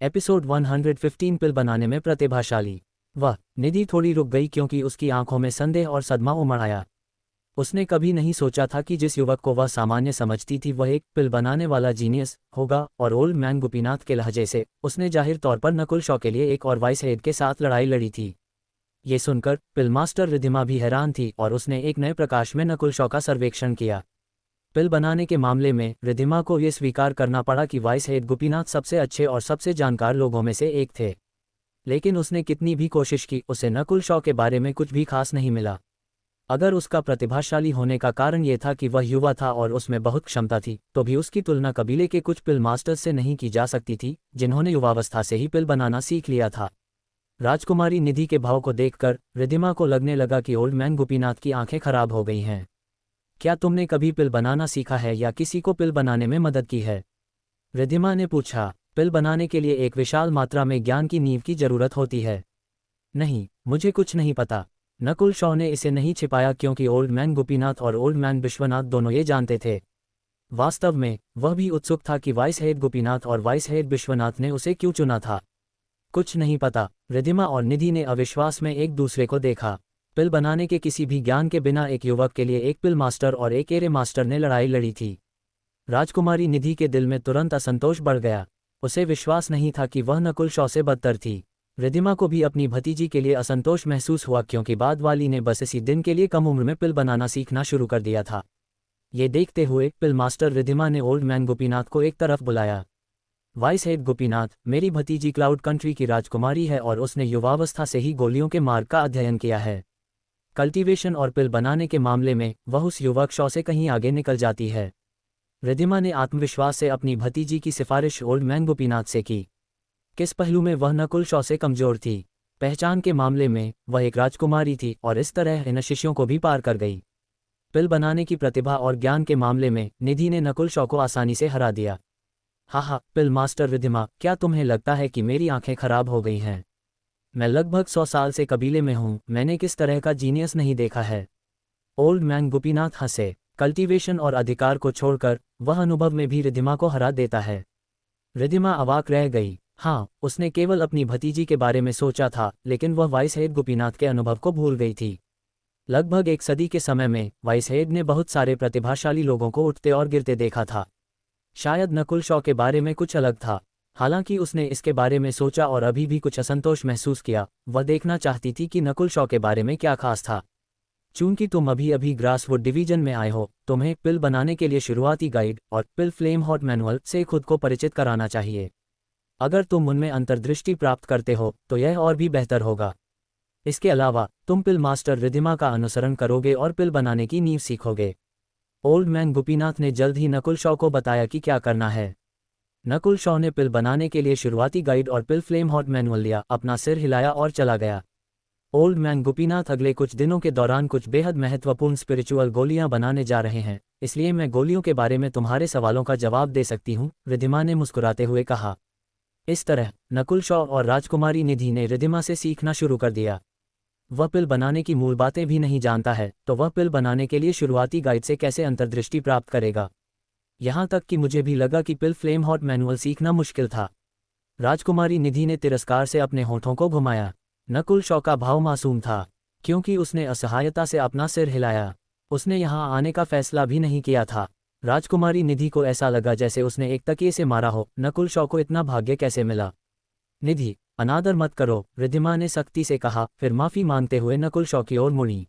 Episode 115 पिल बनाने में प्रतिभाशाली। वह निधि थोड़ी रुक गई क्योंकि उसकी आंखों में संदेह और सदमा उमड़ आया। उसने कभी नहीं सोचा था कि जिस युवक को वह सामान्य समझती थी वह एक पिल बनाने वाला जीनियस होगा, और ओल्ड मैन गोपीनाथ के लहजे से उसने जाहिर तौर पर नकुल शॉ के लिए एक और वाइस हेड के साथ लड़ाई लड़ी थी। ये सुनकर पिल मास्टर रिधिमा भी हैरान थी और उसने एक नए प्रकाश में नकुल शॉ का सर्वेक्षण किया। पिल बनाने के मामले में रिधिमा को यह स्वीकार करना पड़ा कि वाइस हेड गोपीनाथ सबसे अच्छे और सबसे जानकार लोगों में से एक थे। लेकिन उसने कितनी भी कोशिश की, उसे नकुल शॉ के बारे में कुछ भी खास नहीं मिला। अगर उसका प्रतिभाशाली होने का कारण ये था कि वह युवा था और उसमें बहुत क्षमता थी, तो भी उसकी तुलना कबीले के कुछ पिल मास्टर्स से नहीं की जा सकती थी, जिन्होंने युवावस्था से ही पिल बनाना सीख लिया था। राजकुमारी निधि के भाव को देखकर रिधिमा को लगने लगा कि ओल्ड मैन गोपीनाथ की आंखें खराब हो गई हैं। क्या तुमने कभी पिल बनाना सीखा है या किसी को पिल बनाने में मदद की है? रिधिमा ने पूछा। पिल बनाने के लिए एक विशाल मात्रा में ज्ञान की नींव की जरूरत होती है। नहीं, मुझे कुछ नहीं पता। नकुल शॉ ने इसे नहीं छिपाया क्योंकि ओल्ड मैन गोपीनाथ और ओल्ड मैन विश्वनाथ दोनों ये जानते थे। वास्तव में वह भी उत्सुक था कि वाइस हेड गोपीनाथ और वाइस हेड विश्वनाथ ने उसे क्यों चुना था। कुछ नहीं पता। रिधिमा और निधि ने अविश्वास में एक दूसरे को देखा। पिल बनाने के किसी भी ज्ञान के बिना एक युवक के लिए एक पिल मास्टर और एक एरे मास्टर ने लड़ाई लड़ी थी। राजकुमारी निधि के दिल में तुरंत असंतोष बढ़ गया। उसे विश्वास नहीं था कि वह नकुल शॉ से बदतर थी। रिधिमा को भी अपनी भतीजी के लिए असंतोष महसूस हुआ क्योंकि बाद वाली ने बस इसी दिन के लिए कम उम्र में पिल बनाना सीखना शुरू कर दिया था। ये देखते हुए पिल मास्टर रिधिमा ने ओल्ड मैन गोपीनाथ को एक तरफ बुलाया। वाइस हेड गोपीनाथ, मेरी भतीजी क्लाउड कंट्री की राजकुमारी है और उसने युवावस्था से ही गोलियों के मार्ग का अध्ययन किया है। कल्टीवेशन और पिल बनाने के मामले में वह उस युवक शॉ से कहीं आगे निकल जाती है। रिधिमा ने आत्मविश्वास से अपनी भतीजी की सिफारिश ओल्ड मैन गोपीनाथ से की। किस पहलू में वह नकुल शॉ से कमजोर थी? पहचान के मामले में वह एक राजकुमारी थी और इस तरह इन शिष्यों को भी पार कर गई। पिल बनाने की प्रतिभा और ज्ञान के मामले में निधि ने नकुल शॉ को आसानी से हरा दिया। हा, पिल मास्टर रिधिमा, क्या तुम्हें लगता है कि मेरी आंखें खराब हो गई हैं? मैं लगभग 100 साल से कबीले में हूं, मैंने किस तरह का जीनियस नहीं देखा है। ओल्ड मैन गोपीनाथ हंसे। कल्टीवेशन और अधिकार को छोड़कर वह अनुभव में भी रिधिमा को हरा देता है। रिधिमा अवाक रह गई। हाँ, उसने केवल अपनी भतीजी के बारे में सोचा था, लेकिन वह वाइस हेड गोपीनाथ के अनुभव को भूल गई थी। लगभग एक सदी के समय में वाइस हेड ने बहुत सारे प्रतिभाशाली लोगों को उठते और गिरते देखा था। शायद नकुल शॉ के बारे में कुछ अलग था। हालांकि उसने इसके बारे में सोचा और अभी भी कुछ असंतोष महसूस किया। वह देखना चाहती थी कि नकुल शॉ के बारे में क्या खास था। चूंकि तुम अभी अभी ग्रासवुड डिवीजन में आए हो, तुम्हें पिल बनाने के लिए शुरुआती गाइड और पिल फ्लेम हॉट मैनुअल से खुद को परिचित कराना चाहिए। अगर तुम उनमें अंतर्दृष्टि प्राप्त करते हो तो यह और भी बेहतर होगा। इसके अलावा तुम पिल मास्टर रिधिमा का अनुसरण करोगे और पिल बनाने की नींव सीखोगे। ओल्ड मैन गोपीनाथ ने जल्द ही नकुल शॉ को बताया कि क्या करना है। नकुल शॉ ने पिल बनाने के लिए शुरुआती गाइड और पिल फ्लेम हॉट मैनुअल लिया, अपना सिर हिलाया और चला गया। ओल्ड मैन गोपीनाथ, अगले कुछ दिनों के दौरान कुछ बेहद महत्वपूर्ण स्पिरिचुअल गोलियां बनाने जा रहे हैं, इसलिए मैं गोलियों के बारे में तुम्हारे सवालों का जवाब दे सकती हूँ, रिधिमा ने मुस्कुराते हुए कहा। इस तरह नकुल शॉ और राजकुमारी निधि ने रिधिमा से सीखना शुरू कर दिया। वह पिल बनाने की मूल बातें भी नहीं जानता है, तो वह पिल बनाने के लिए शुरुआती गाइड से कैसे अंतर्दृष्टि प्राप्त करेगा। यहाँ तक कि मुझे भी लगा कि पिल फ्लेम हॉट मैनुअल सीखना मुश्किल था। राजकुमारी निधि ने तिरस्कार से अपने होठों को घुमाया। नकुल शॉ का भाव मासूम था, क्योंकि उसने असहायता से अपना सिर हिलाया। उसने यहाँ आने का फैसला भी नहीं किया था। राजकुमारी निधि को ऐसा लगा जैसे उसने एक तकिए से मारा हो। नकुल शॉ को इतना भाग्य कैसे मिला? निधि, अनादर मत करो, रिधिमा ने सख्ती से कहा, फिर माफी मांगते हुए नकुल शॉ की ओर मुड़ी।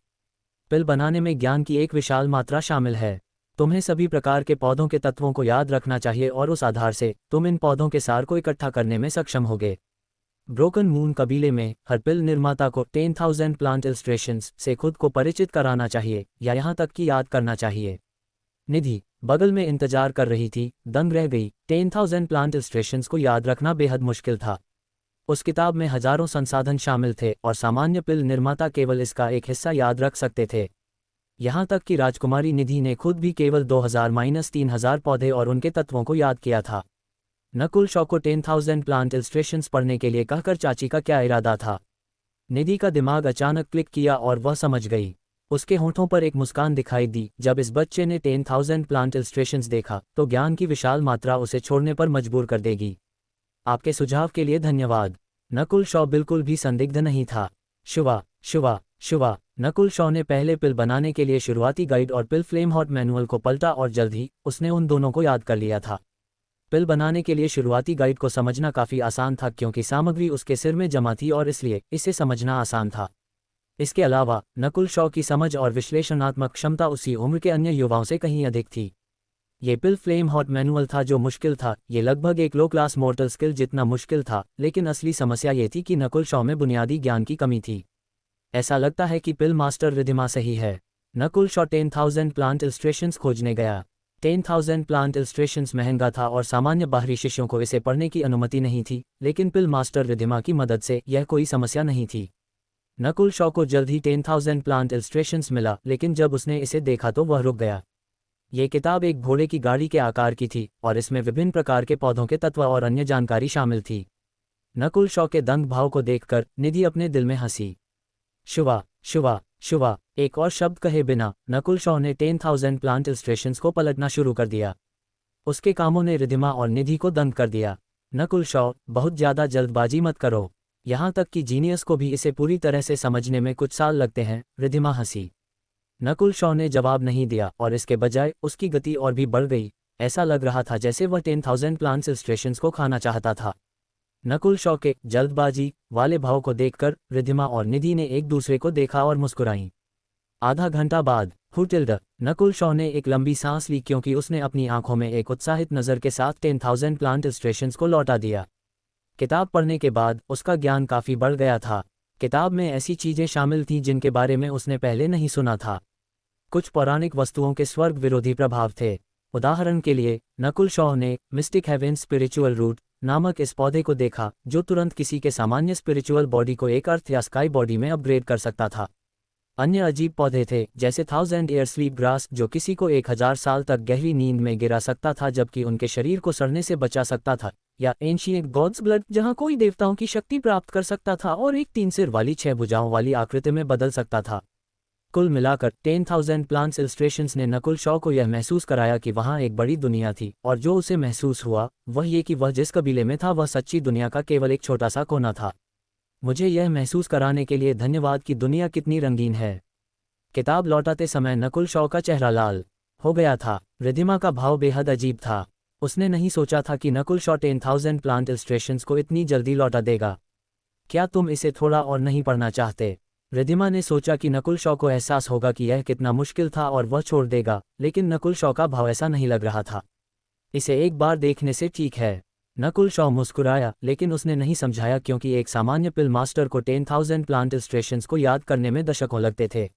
पिल बनाने में ज्ञान की एक विशाल मात्रा शामिल है। तुम्हें सभी प्रकार के पौधों के तत्वों को याद रखना चाहिए और उस आधार से तुम इन पौधों के सार को इकट्ठा करने में सक्षम होगे। ब्रोकन मून कबीले में हर पिल निर्माता को 10,000 प्लांट इलस्ट्रेशंस से खुद को परिचित कराना चाहिए, या यहाँ तक कि याद करना चाहिए। निधि बगल में इंतजार कर रही थी, दंग रह गई। 10,000 प्लांट इलस्ट्रेशंस को याद रखना बेहद मुश्किल था। उस किताब में हजारों संसाधन शामिल थे और सामान्य पिल निर्माता केवल इसका एक हिस्सा याद रख सकते थे। यहाँ तक कि राजकुमारी निधि ने खुद भी केवल 2000-3000 पौधे और उनके तत्वों को याद किया था। नकुल शॉ को 10,000 प्लांट इलस्ट्रेशंस पढ़ने के लिए कहकर चाची का क्या इरादा था? निधि का दिमाग अचानक क्लिक किया और वह समझ गई। उसके होठों पर एक मुस्कान दिखाई दी। जब इस बच्चे ने 10,000 प्लांट इलस्ट्रेशंस देखा तो ज्ञान की विशाल मात्रा उसे छोड़ने पर मजबूर कर देगी। आपके सुझाव के लिए धन्यवाद। नकुल शॉ बिल्कुल भी संदिग्ध नहीं था। शुवा शुवा शुवा नकुल शॉ ने पहले पिल बनाने के लिए शुरुआती गाइड और पिल फ्लेम हॉट मैनुअल को पलटा और जल्द ही उसने उन दोनों को याद कर लिया था। पिल बनाने के लिए शुरुआती गाइड को समझना काफ़ी आसान था क्योंकि सामग्री उसके सिर में जमा थी और इसलिए इसे समझना आसान था। इसके अलावा नकुल शॉ की समझ और विश्लेषणात्मक क्षमता उसी उम्र के अन्य युवाओं से कहीं अधिक थी। ये पिल फ्लेम हॉट मैनुअल था जो मुश्किल था, ये लगभग एक लो क्लास मोर्टल स्किल जितना मुश्किल था, लेकिन असली समस्या ये थी कि नकुल शॉ में बुनियादी ज्ञान की कमी थी। ऐसा लगता है कि पिल मास्टर रिधिमा सही है। नकुल शॉ 10,000 प्लांट इलस्ट्रेशंस खोजने गया। 10,000 प्लांट इलस्ट्रेशंस महंगा था और सामान्य बाहरी शिष्यों को इसे पढ़ने की अनुमति नहीं थी, लेकिन पिल मास्टर रिधिमा की मदद से यह कोई समस्या नहीं थी। नकुल शॉ को जल्द ही 10,000 प्लांट इलस्ट्रेशंस मिला, लेकिन जब उसने इसे देखा तो वह रुक गया। ये किताब एक घोड़े की गाड़ी के आकार की थी और इसमें विभिन्न प्रकार के पौधों के तत्व और अन्य जानकारी शामिल थी। नकुल शॉ के दंग भाव को देखकर निधि अपने दिल में हंसी। शुवा शुवा शुवा एक और शब्द कहे बिना नकुल शॉ ने 10,000 प्लांट इलस्ट्रेशंस को पलटना शुरू कर दिया। उसके कामों ने रिधिमा और निधि को दंग कर दिया। नकुल शॉ, बहुत ज़्यादा जल्दबाजी मत करो, यहाँ तक कि जीनियस को भी इसे पूरी तरह से समझने में कुछ साल लगते हैं। रिधिमा हंसी। नकुल शॉ ने जवाब नहीं दिया और इसके बजाय उसकी गति और भी बढ़ गई। ऐसा लग रहा था जैसे वह 10,000 प्लांट इलस्ट्रेशंस को खाना चाहता था। नकुल शॉ के जल्दबाजी वाले भाव को देखकर रिधिमा और निधि ने एक दूसरे को देखा और मुस्कुराईं। आधा घंटा बाद हुटिल्ड नकुल शॉ ने एक लंबी सांस ली क्योंकि उसने अपनी आंखों में एक उत्साहित नज़र के साथ 10,000 प्लांट इलस्ट्रेशंस को लौटा दिया। किताब पढ़ने के बाद उसका ज्ञान काफ़ी बढ़ गया था। किताब में ऐसी चीज़ें शामिल थीं जिनके बारे में उसने पहले नहीं सुना था। कुछ पौराणिक वस्तुओं के स्वर्ग विरोधी प्रभाव थे। उदाहरण के लिए नकुल शॉ ने मिस्टिक हेवन स्पिरिचुअल रूट नामक इस पौधे को देखा जो तुरंत किसी के सामान्य स्पिरिचुअल बॉडी को एक अर्थ या स्काई बॉडी में अपग्रेड कर सकता था। अन्य अजीब पौधे थे जैसे 1000 ईयर स्लीप ग्रास जो किसी को 1000 साल तक गहरी नींद में गिरा सकता था जबकि उनके शरीर को सड़ने से बचा सकता था, या एंशिएंट गॉड्स ब्लड जहां कोई देवताओं की शक्ति प्राप्त कर सकता था और एक 3 सिर वाली 6 भुजाओं वाली आकृति में बदल सकता था। कुल मिलाकर 10,000 प्लांट्स इलस्ट्रेशंस ने नकुल शॉ को यह महसूस कराया कि वहाँ एक बड़ी दुनिया थी, और जो उसे महसूस हुआ वह ये कि वह जिस कबीले में था वह सच्ची दुनिया का केवल एक छोटा सा कोना था। मुझे यह महसूस कराने के लिए धन्यवाद कि दुनिया कितनी रंगीन है। किताब लौटाते समय नकुल शॉ का चेहरा लाल हो गया था। रिधिमा का भाव बेहद अजीब था। उसने नहीं सोचा था कि नकुल शॉ 10,000 प्लांट इलस्ट्रेशंस को इतनी जल्दी लौटा देगा। क्या तुम इसे थोड़ा और नहीं पढ़ना चाहते? रिधिमा ने सोचा कि नकुल शॉ को एहसास होगा कि यह कितना मुश्किल था और वह छोड़ देगा, लेकिन नकुल शॉ का भाव ऐसा नहीं लग रहा था। इसे एक बार देखने से ठीक है। नकुल शॉ मुस्कुराया, लेकिन उसने नहीं समझाया क्योंकि एक सामान्य पिल मास्टर को 10,000 प्लांट इलस्ट्रेशंस को याद करने में दशकों लगते थे।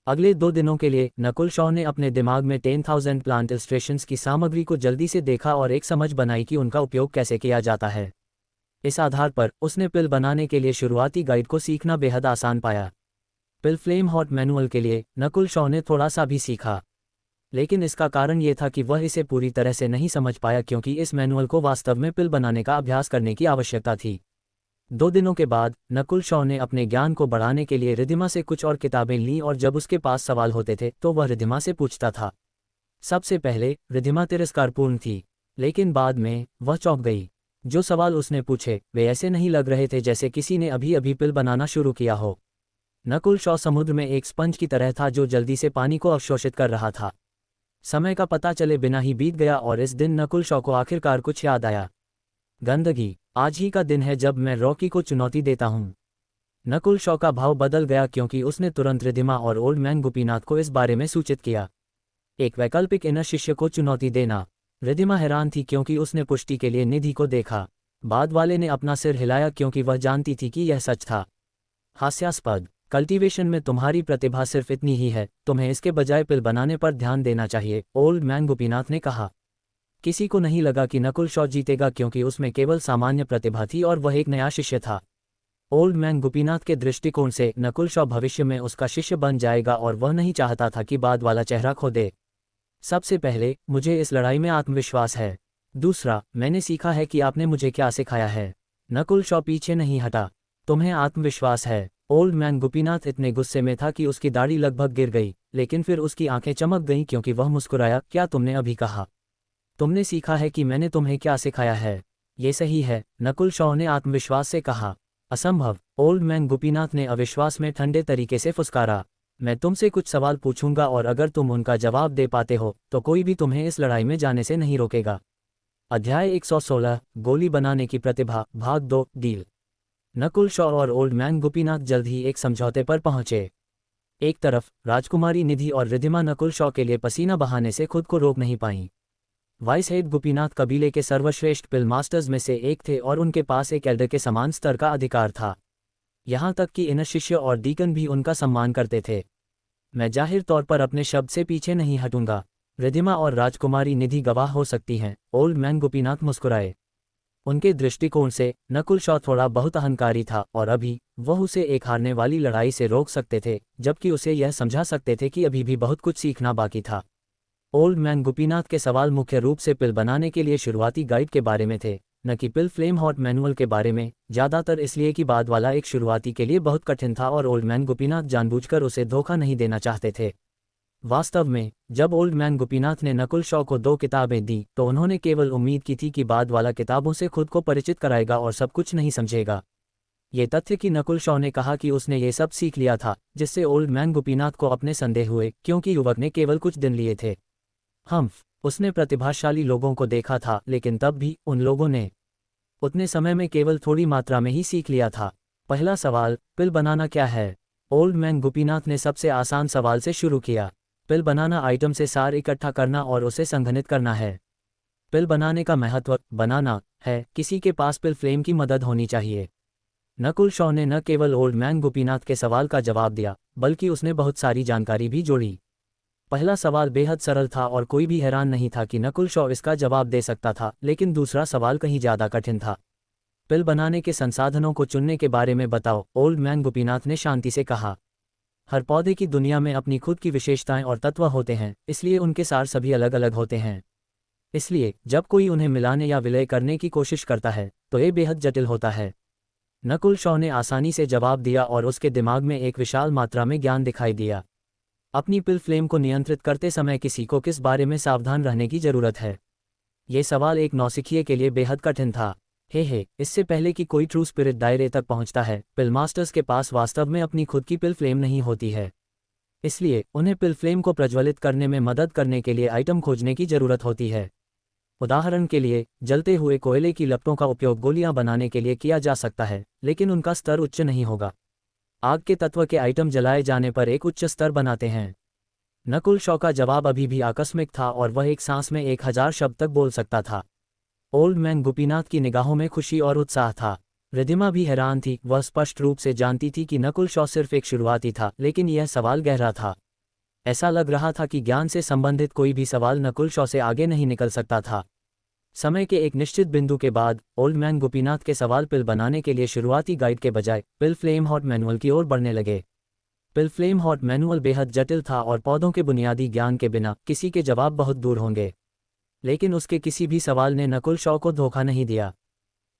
अगले 2 दिनों के लिए नकुल शॉ ने अपने दिमाग में 10,000 प्लांट इलस्ट्रेशंस की सामग्री को जल्दी से देखा और एक समझ बनाई कि उनका उपयोग कैसे किया जाता है। इस आधार पर उसने पिल बनाने के लिए शुरुआती गाइड को सीखना बेहद आसान पाया। पिल फ्लेम हॉट मैनुअल के लिए नकुल शॉ ने थोड़ा सा भी सीखा, लेकिन इसका कारण ये था कि वह इसे पूरी तरह से नहीं समझ पाया क्योंकि इस मैनुअल को वास्तव में पिल बनाने का अभ्यास करने की आवश्यकता थी। 2 दिनों के बाद नकुल शॉ ने अपने ज्ञान को बढ़ाने के लिए रिधिमा से कुछ और किताबें लीं और जब उसके पास सवाल होते थे तो वह रिधिमा से पूछता था। सबसे पहले रिधिमा तिरस्कारपूर्ण थी, लेकिन बाद में वह चौंक गई। जो सवाल उसने पूछे वे ऐसे नहीं लग रहे थे जैसे किसी ने अभी अभी पिल बनाना शुरू किया हो। नकुल शॉ समुद्र में एक स्पंज की तरह था जो जल्दी से पानी को अवशोषित कर रहा था। समय का पता चले बिना ही बीत गया और इस दिन नकुल शॉ को आखिरकार कुछ याद आया। गंदगी, आज ही का दिन है जब मैं रॉकी को चुनौती देता हूँ। नकुल शॉ का भाव बदल गया क्योंकि उसने तुरंत रिधिमा और ओल्ड मैन गोपीनाथ को इस बारे में सूचित किया। एक वैकल्पिक इनर शिष्य को चुनौती देना। रिधिमा हैरान थी क्योंकि उसने पुष्टि के लिए निधि को देखा। बाद वाले ने अपना सिर हिलाया क्योंकि वह जानती थी कि यह सच था। हास्यास्पद, कल्टीवेशन में तुम्हारी प्रतिभा सिर्फ इतनी ही है, तुम्हें इसके बजाय पिल बनाने पर ध्यान देना चाहिए, ओल्ड मैन गोपीनाथ ने कहा। किसी को नहीं लगा कि नकुल शॉ जीतेगा क्योंकि उसमें केवल सामान्य प्रतिभा थी और वह एक नया शिष्य था। ओल्ड मैन गोपीनाथ के दृष्टिकोण से नकुल शॉ भविष्य में उसका शिष्य बन जाएगा और वह नहीं चाहता था कि बाद वाला चेहरा खो दे। सबसे पहले, मुझे इस लड़ाई में आत्मविश्वास है। दूसरा, मैंने सीखा है कि आपने मुझे क्या सिखाया है। नकुल शॉ पीछे नहीं हटा। तुम्हें आत्मविश्वास है। ओल्ड मैन गोपीनाथ इतने गुस्से में था कि उसकी दाढ़ी लगभग गिर गई, लेकिन फिर उसकी आंखें चमक गईं क्योंकि वह मुस्कुराया। क्या तुमने अभी कहा? तुमने सीखा है कि मैंने तुम्हें क्या सिखाया है? ये सही है, नकुल शॉ ने आत्मविश्वास से कहा। असंभव, ओल्ड मैन गोपीनाथ ने अविश्वास में ठंडे तरीके से फुसकारा। मैं तुमसे कुछ सवाल पूछूंगा और अगर तुम उनका जवाब दे पाते हो तो कोई भी तुम्हें इस लड़ाई में जाने से नहीं रोकेगा। अध्याय 116 गोली बनाने की प्रतिभा भाग 2 डील। नकुल शॉ और ओल्ड मैन गोपीनाथ जल्द ही एक समझौते पर पहुंचे। एक तरफ राजकुमारी निधि और रिधिमा नकुल शॉ के लिए पसीना बहाने से खुद को रोक नहीं पाईं। वाइस हेड गोपीनाथ कबीले के सर्वश्रेष्ठ पिल मास्टर्स में से एक थे और उनके पास एक एल्डर के समान स्तर का अधिकार था। यहाँ तक कि इनर शिष्य और डीकन भी उनका सम्मान करते थे। मैं जाहिर तौर पर अपने शब्द से पीछे नहीं हटूंगा। रिधिमा और राजकुमारी निधि गवाह हो सकती हैं। ओल्ड मैन गोपीनाथ मुस्कुराए। उनके दृष्टिकोण से नकुल शॉ थोड़ा बहुत अहंकारी था और अभी वह उसे एक हारने वाली लड़ाई से रोक सकते थे, जबकि उसे यह समझा सकते थे कि अभी भी बहुत कुछ सीखना बाकी था। ओल्ड मैन गोपीनाथ के सवाल मुख्य रूप से पिल बनाने के लिए शुरुआती गाइड के बारे में थे, न कि पिल फ्लेम हॉट मैनुअल के बारे में, ज़्यादातर इसलिए कि बाद वाला एक शुरुआती के लिए बहुत कठिन था और ओल्ड मैन गोपीनाथ जानबूझकर उसे धोखा नहीं देना चाहते थे। वास्तव में जब ओल्ड मैन गोपीनाथ ने नकुल शॉ को 2 किताबें दी तो उन्होंने केवल उम्मीद की थी कि बाद वाला किताबों से खुद को परिचित कराएगा और सब कुछ नहीं समझेगा। ये तथ्य कि नकुल शॉ ने कहा कि उसने ये सब सीख लिया था, जिससे ओल्ड मैन गोपीनाथ को अपने संदेह हुए, क्योंकि युवक ने केवल कुछ दिन लिए थे। उसने प्रतिभाशाली लोगों को देखा था, लेकिन तब भी उन लोगों ने उतने समय में केवल थोड़ी मात्रा में ही सीख लिया था। पहला सवाल, पिल बनाना क्या है? ओल्ड मैन गोपीनाथ ने सबसे आसान सवाल से शुरू किया। पिल बनाना आइटम से सार इकट्ठा करना और उसे संघनित करना है। पिल बनाने का महत्व बनाना है, किसी के पास पिल फ्लेम की मदद होनी चाहिए। नकुल शॉ ने न केवल ओल्ड मैन गोपीनाथ के सवाल का जवाब दिया, बल्कि उसने बहुत सारी जानकारी भी जोड़ी। पहला सवाल बेहद सरल था और कोई भी हैरान नहीं था कि नकुल शॉ इसका जवाब दे सकता था, लेकिन दूसरा सवाल कहीं ज़्यादा कठिन था। पिल बनाने के संसाधनों को चुनने के बारे में बताओ, ओल्ड मैन गोपीनाथ ने शांति से कहा। हर पौधे की दुनिया में अपनी खुद की विशेषताएं और तत्व होते हैं, इसलिए उनके सार सभी अलग अलग होते हैं। इसलिए जब कोई उन्हें मिलाने या विलय करने की कोशिश करता है तो ये बेहद जटिल होता है। नकुल शॉ ने आसानी से जवाब दिया और उसके दिमाग में एक विशाल मात्रा में ज्ञान दिखाई दिया। अपनी पिल फ्लेम को नियंत्रित करते समय किसी को किस बारे में सावधान रहने की जरूरत है? ये सवाल एक नौसिखिए के लिए बेहद कठिन था। इससे पहले कि कोई ट्रू स्पिरिट दायरे तक पहुंचता है, पिल मास्टर्स के पास वास्तव में अपनी खुद की पिल फ्लेम नहीं होती है। इसलिए उन्हें पिल फ्लेम को प्रज्वलित करने में मदद करने के लिए आइटम खोजने की जरूरत होती है। उदाहरण के लिए, जलते हुए कोयले की लपटों का उपयोग गोलियां बनाने के लिए किया जा सकता है, लेकिन उनका स्तर उच्च नहीं होगा। आग के तत्व के आइटम जलाए जाने पर एक उच्च स्तर बनाते हैं। नकुल शॉ का जवाब अभी भी आकस्मिक था और वह एक सांस में 1000 शब्द तक बोल सकता था। ओल्ड मैन गोपीनाथ की निगाहों में खुशी और उत्साह था। रिधिमा भी हैरान थी। वह स्पष्ट रूप से जानती थी कि नकुल शॉ सिर्फ एक शुरुआती था, लेकिन यह सवाल गहरा था। ऐसा लग रहा था कि ज्ञान से संबंधित कोई भी सवाल नकुल शॉ से आगे नहीं निकल सकता था। समय के एक निश्चित बिंदु के बाद ओल्ड मैन गोपीनाथ के सवाल पिल बनाने के लिए शुरुआती गाइड के बजाय पिल फ्लेम हॉट मैनुअल की ओर बढ़ने लगे। पिल फ्लेम हॉट मैनुअल बेहद जटिल था और पौधों के बुनियादी ज्ञान के बिना किसी के जवाब बहुत दूर होंगे, लेकिन उसके किसी भी सवाल ने नकुल शॉ को धोखा नहीं दिया।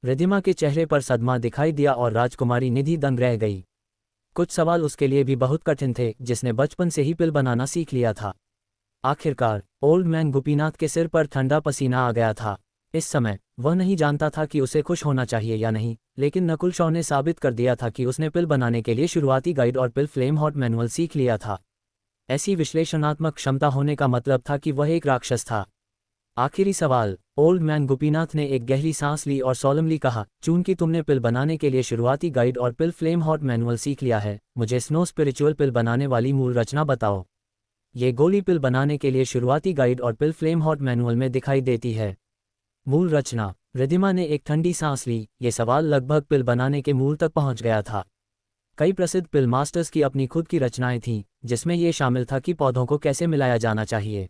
रिधिमा के चेहरे पर सदमा दिखाई दिया और राजकुमारी निधि दंग रह गई। कुछ सवाल उसके लिए भी बहुत कठिन थे, जिसने बचपन से ही पिल बनाना सीख लिया था। आखिरकार ओल्ड मैन गोपीनाथ के सिर पर ठंडा पसीना आ गया था। इस समय वह नहीं जानता था कि उसे खुश होना चाहिए या नहीं, लेकिन नकुल शॉ ने साबित कर दिया था कि उसने पिल बनाने के लिए शुरुआती गाइड और पिल फ्लेम हॉट मैनुअल सीख लिया था। ऐसी विश्लेषणात्मक क्षमता होने का मतलब था कि वह एक राक्षस था। आखिरी सवाल, ओल्ड मैन गोपीनाथ ने एक गहरी सांस ली और सोलमली कहा, चूंकि तुमने पिल बनाने के लिए शुरुआती गाइड और पिल फ्लेम हॉट मैनुअल सीख लिया है, मुझे स्नो स्पिरिचुअल पिल बनाने वाली मूल रचना बताओ। ये गोली पिल बनाने के लिए शुरुआती गाइड और पिल फ्लेम हॉट मैनुअल में दिखाई देती है। मूल रचना। रिधिमा ने एक ठंडी सांस ली। ये सवाल लगभग पिल बनाने के मूल तक पहुंच गया था। कई प्रसिद्ध पिल मास्टर्स की अपनी खुद की रचनाएं थीं, जिसमें यह शामिल था कि पौधों को कैसे मिलाया जाना चाहिए।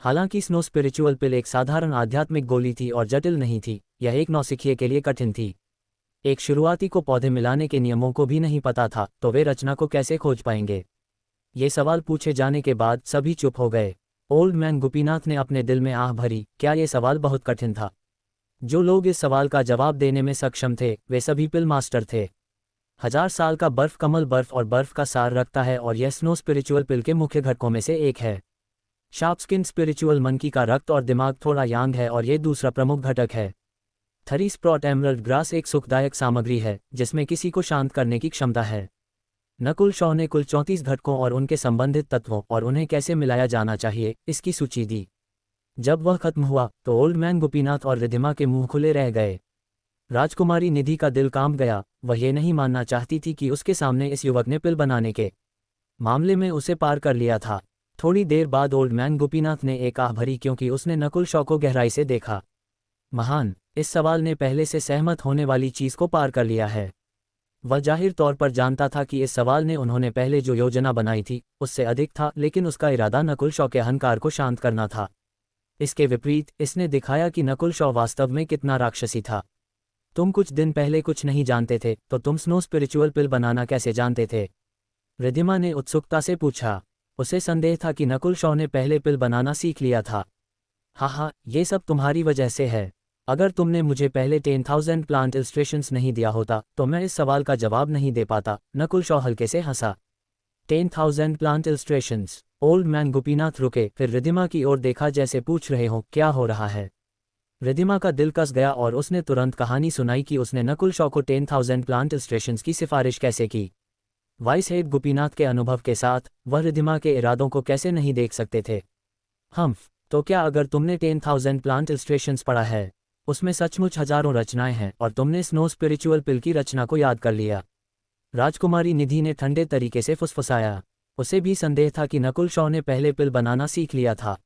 हालांकि स्नो स्पिरिचुअल पिल एक साधारण आध्यात्मिक गोली थी और जटिल नहीं थी, यह एक नौसिखिए के लिए कठिन थी। एक शुरुआती को पौधे मिलाने के नियमों को भी नहीं पता था, तो वे रचना को कैसे खोज पाएंगे? ये सवाल पूछे जाने के बाद सभी चुप हो गए। ओल्ड मैन गोपीनाथ ने अपने दिल में आह भरी, क्या ये सवाल बहुत कठिन था? जो लोग इस सवाल का जवाब देने में सक्षम थे वे सभी पिल मास्टर थे। 1000 साल का बर्फ कमल बर्फ और बर्फ का सार रखता है और यह स्नो स्पिरिचुअल पिल के मुख्य घटकों में से एक है। शार्प स्किन स्पिरिचुअल मंकी का रक्त और दिमाग थोड़ा यांग है और ये दूसरा प्रमुख घटक है। थरी स्प्रॉट एमरल्ड ग्रास एक सुखदायक सामग्री है जिसमें किसी को शांत करने की क्षमता है। नकुल शॉ ने कुल 34 घटकों और उनके संबंधित तत्वों और उन्हें कैसे मिलाया जाना चाहिए इसकी सूची दी। जब वह खत्म हुआ तो ओल्ड मैन गोपीनाथ और रिधिमा के मुंह खुले रह गए। राजकुमारी निधि का दिल कांप गया। वह ये नहीं मानना चाहती थी कि उसके सामने इस युवक ने पिल बनाने के मामले में उसे पार कर लिया था। थोड़ी देर बाद ओल्ड मैन गोपीनाथ ने एक आह भरी क्योंकि उसने नकुल शॉ को गहराई से देखा। महान, इस सवाल ने पहले से सहमत होने वाली चीज को पार कर लिया है। वह जाहिर तौर पर जानता था कि इस सवाल ने उन्होंने पहले जो योजना बनाई थी उससे अधिक था, लेकिन उसका इरादा नकुल शॉ के अहंकार को शांत करना था। इसके विपरीत इसने दिखाया कि नकुल शॉ वास्तव में कितना राक्षसी था। तुम कुछ दिन पहले कुछ नहीं जानते थे तो तुम स्नो स्पिरिचुअल पिल बनाना कैसे जानते थे? रिधिमा ने उत्सुकता से पूछा। उसे संदेह था कि नकुल शॉ ने पहले पिल बनाना सीख लिया था। हाँ, ये सब तुम्हारी वजह से है। अगर तुमने मुझे पहले 10,000 प्लांट इलस्ट्रेशंस नहीं दिया होता तो मैं इस सवाल का जवाब नहीं दे पाता। नकुल शॉ हल्के से हंसा। 10,000 plant illustrations? Old man Gopinath रुके, फिर रिधिमा की ओर देखा जैसे पूछ रहे हो क्या हो रहा है। रिधिमा का दिल कस गया और उसने तुरंत कहानी सुनाई कि उसने नकुल शॉ को 10,000 प्लांट इलस्ट्रेशंस की सिफारिश कैसे की। वाइस हेड गोपीनाथ के अनुभव के साथ वह रिधिमा के इरादों को कैसे नहीं देख सकते थे। तो क्या अगर तुमने 10,000 प्लांट इलस्ट्रेशंस पढ़ा है, उसमें सचमुच हजारों रचनाएं हैं और तुमने स्नो स्पिरिचुअल पिल की रचना को याद कर लिया? राजकुमारी निधि ने ठंडे तरीके से फुसफुसाया। उसे भी संदेह था कि नकुल शॉ ने पहले पिल बनाना सीख लिया था।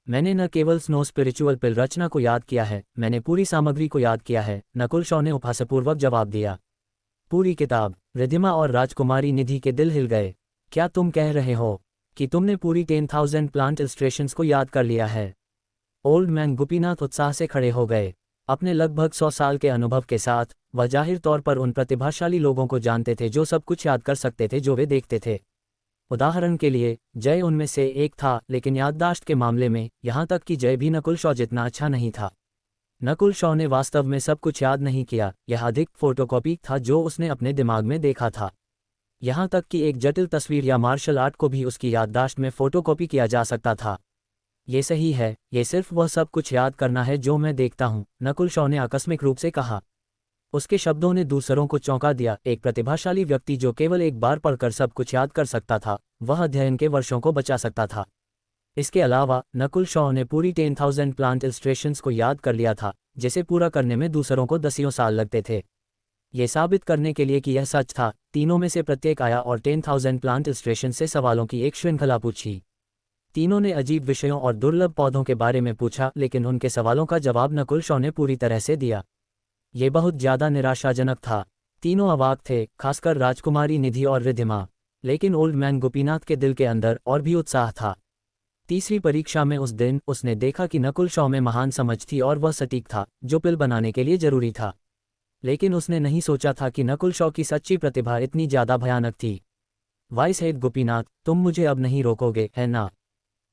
मैंने न केवल स्नो स्पिरिचुअल पिल रचना को याद किया है, मैंने पूरी सामग्री को याद किया है, नकुल शॉ ने उपहासपूर्वक जवाब दिया। पूरी किताब? रिधिमा और राजकुमारी निधि के दिल हिल गए। क्या तुम कह रहे हो कि तुमने पूरी 10,000 प्लांट इलस्ट्रेशंस को याद कर लिया है? ओल्ड मैन गोपीनाथ उत्साह से खड़े हो गए। अपने लगभग 100 साल के अनुभव के साथ वह जाहिर तौर पर उन प्रतिभाशाली लोगों को जानते थे जो सब कुछ याद कर सकते थे जो वे देखते थे। उदाहरण के लिए जय उनमें से एक था, लेकिन याददाश्त के मामले में यहाँ तक कि जय भी नकुल शॉ जितना अच्छा नहीं था। नकुल शॉ ने वास्तव में सब कुछ याद नहीं किया, यह अधिक फोटोकॉपी था जो उसने अपने दिमाग में देखा था। यहाँ तक कि एक जटिल तस्वीर या मार्शल आर्ट को भी उसकी याददाश्त में फोटोकॉपी किया जा सकता था। ये सही है, ये सिर्फ वह सब कुछ याद करना है जो मैं देखता हूँ, नकुल शॉ ने आकस्मिक रूप से कहा। उसके शब्दों ने दूसरों को चौंका दिया। एक प्रतिभाशाली व्यक्ति जो केवल एक बार पढ़कर सब कुछ याद कर सकता था, वह अध्ययन के वर्षों को बचा सकता था। इसके अलावा नकुल शॉ ने पूरी 10,000 प्लांट इलस्ट्रेशंस को याद कर लिया था, जिसे पूरा करने में दूसरों को दसियों साल लगते थे। ये साबित करने के लिए कि यह सच था, तीनों में से प्रत्येक आया और 10,000 प्लांट इलस्ट्रेशन से सवालों की एक श्रृंखला पूछी। तीनों ने अजीब विषयों और दुर्लभ पौधों के बारे में पूछा, लेकिन उनके सवालों का जवाब नकुल शॉ ने पूरी तरह से दिया। ये बहुत ज्यादा निराशाजनक था। तीनों अवाक थे, खासकर राजकुमारी निधि और रिधिमा। लेकिन ओल्ड मैन गोपीनाथ के दिल के अंदर और भी उत्साह था। तीसरी परीक्षा में उस दिन उसने देखा कि नकुल शॉ में महान समझ थी और वह सटीक था जो पिल बनाने के लिए जरूरी था। लेकिन उसने नहीं सोचा था कि नकुल शॉ की सच्ची प्रतिभा इतनी ज्यादा भयानक थी। वाइस हेड गोपीनाथ, तुम मुझे अब नहीं रोकोगे, है ना?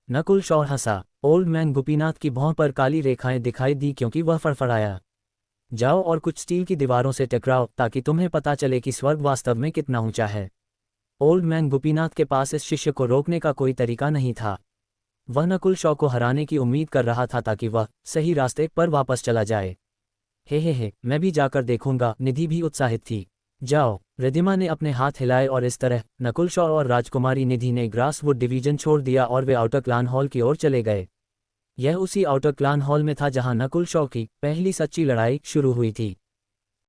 नकुल शॉ हंसा। ओल्ड मैन गोपीनाथ की भौं पर काली रेखाएं दिखाई दी क्योंकि वह फड़फड़ाया। जाओ और कुछ स्टील की दीवारों से टकराओ ताकि तुम्हें पता चले कि स्वर्ग वास्तव में कितना ऊंचा है। ओल्ड मैन गोपीनाथ के पास इस शिष्य को रोकने का कोई तरीका नहीं था। वह नकुल शॉ को हराने की उम्मीद कर रहा था ताकि वह सही रास्ते पर वापस चला जाए। हे, मैं भी जाकर देखूंगा, निधि भी उत्साहित थी। जाओ। रिधिमा ने अपने हाथ हिलाए और इस तरह नकुल शॉ और राजकुमारी निधि ने ग्रासवुड डिवीजन छोड़ दिया और वे आउटर क्लान हॉल की ओर चले गए। यह उसी आउटर क्लान हॉल में था जहां नकुल शॉ की पहली सच्ची लड़ाई शुरू हुई थी।